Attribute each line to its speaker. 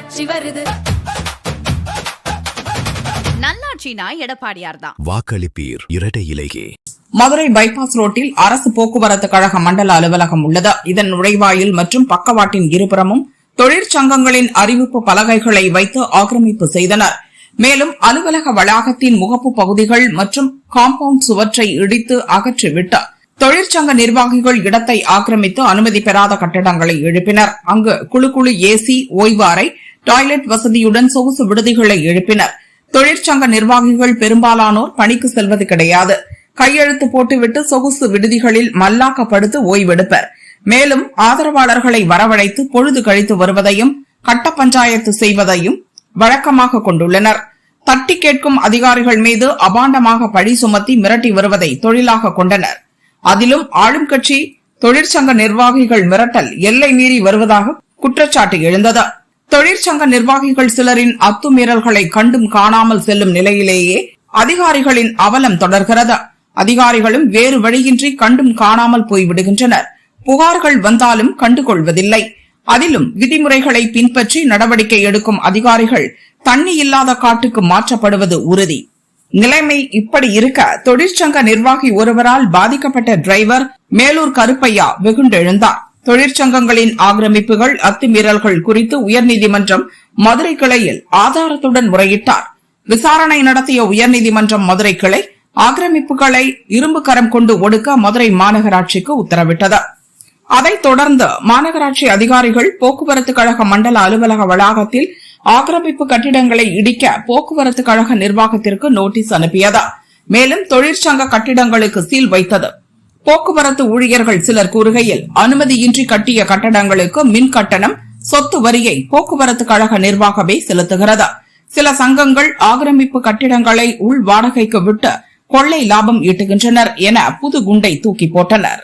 Speaker 1: நல்லாட்சி வருது.
Speaker 2: நல்லாட்சினா எடப்பாடியார் தான்.
Speaker 3: வாக்களிப்பீர் இரட்டை இலையே.
Speaker 4: மதுரை பைபாஸ் ரோட்டில் அரசு போக்குவரத்து கழக மண்டல அலுவலகம் உள்ளது. இதன் நுழைவாயில் மற்றும் பக்கவாட்டின் இருபுறமும் தொழிற்சங்கங்களின் அறிவிப்பு பலகைகளை வைத்து ஆக்கிரமிப்பு செய்தனர். மேலும் அலுவலக வளாகத்தின் முகப்பு பகுதிகள் மற்றும் காம்பவுண்ட் சுவற்றை இடித்து அகற்றிவிட்டு தொழிற்சங்க நிர்வாகிகள் இடத்தை ஆக்கிரமித்து அனுமதி பெறாத கட்டடங்களை எழுப்பினர். அங்கு குழு ஏசி, ஓய்வு அறை, டாய்லெட் வசதியுடன் சொகுசு விடுதிகளை எழுப்பினர். தொழிற்சங்க நிர்வாகிகள் பெரும்பாலானோர் பணிக்கு செல்வது கிடையாது. கையெழுத்து போட்டுவிட்டு சொகுசு விடுதிகளில் மல்லாக்கப்படுத்து ஓய்வெடுப்பர். மேலும் ஆதரவாளர்களை வரவழைத்து பொழுது கழித்து வருவதையும் கட்ட பஞ்சாயத்து செய்வதையும் வழக்கமாக கொண்டுள்ளனர். தட்டி கேட்கும் அதிகாரிகள் மீது அபாண்டமாக பழி சுமத்தி மிரட்டி வருவதை தொழிலாக கொண்டனர். அதிலும் ஆளும் கட்சி தொழிற்சங்க நிர்வாகிகள் மிரட்டல் எல்லை மீறி வருவதாக குற்றச்சாட்டு எழுந்தது. தொழிற்சங்க நிர்வாகிகள் சிலரின் அத்துமீறல்களை கண்டும் காணாமல் செல்லும் நிலையிலேயே அதிகாரிகளின் அவலம் தொடர்கிறது. அதிகாரிகளும் வேறு வழியின்றி கண்டும் காணாமல் போய்விடுகின்றனர். புகார்கள் வந்தாலும் கண்டுகொள்வதில்லை. அதிலும் விதிமுறைகளை பின்பற்றி நடவடிக்கை எடுக்கும் அதிகாரிகள் தண்ணி இல்லாத காட்டுக்கு மாற்றப்படுவது உறுதி. நிலைமை இப்படி இருக்க தொழிற்சங்க நிர்வாகி ஒருவரால் பாதிக்கப்பட்ட டிரைவர் மேலூர் கருப்பையா வெகுண்டெழுந்தார். தொழிற்சங்கங்களின் ஆக்கிரமிப்புகள், அத்துமீறல்கள் குறித்து உயர்நீதிமன்றம் மதுரை கிளையில் ஆதாரத்துடன் முறையிட்டார். விசாரணை நடத்திய உயர்நீதிமன்றம் மதுரை கிளை ஆக்கிரமிப்புகளை இரும்பு கரம் கொண்டு ஒடுக்க மதுரை மாநகராட்சிக்கு உத்தரவிட்டது. அதைத் தொடர்ந்து மாநகராட்சி அதிகாரிகள் போக்குவரத்து கழக மண்டல அலுவலக வளாகத்தில் ஆக்கிரமிப்பு கட்டிடங்களை இடிக்க போக்குவரத்து கழக நிர்வாகத்திற்கு நோட்டீஸ் அனுப்பியது. மேலும் தொழிற்சங்க கட்டிடங்களுக்கு சீல் வைத்தது. போக்குவரத்து ஊழியர்கள் சிலர் கூறுகையில், அனுமதியின்றி கட்டிய கட்டடங்களுக்கு மின் கட்டணம், சொத்து வரியை போக்குவரத்து கழக நிர்வாகமே செலுத்துகிறது. சில சங்கங்கள் ஆக்கிரமிப்பு கட்டிடங்களை உள் வாடகைக்கு விட்டு கொள்ளை லாபம் ஈட்டுகின்றனர் என புது குண்டை தூக்கி போட்டனர்.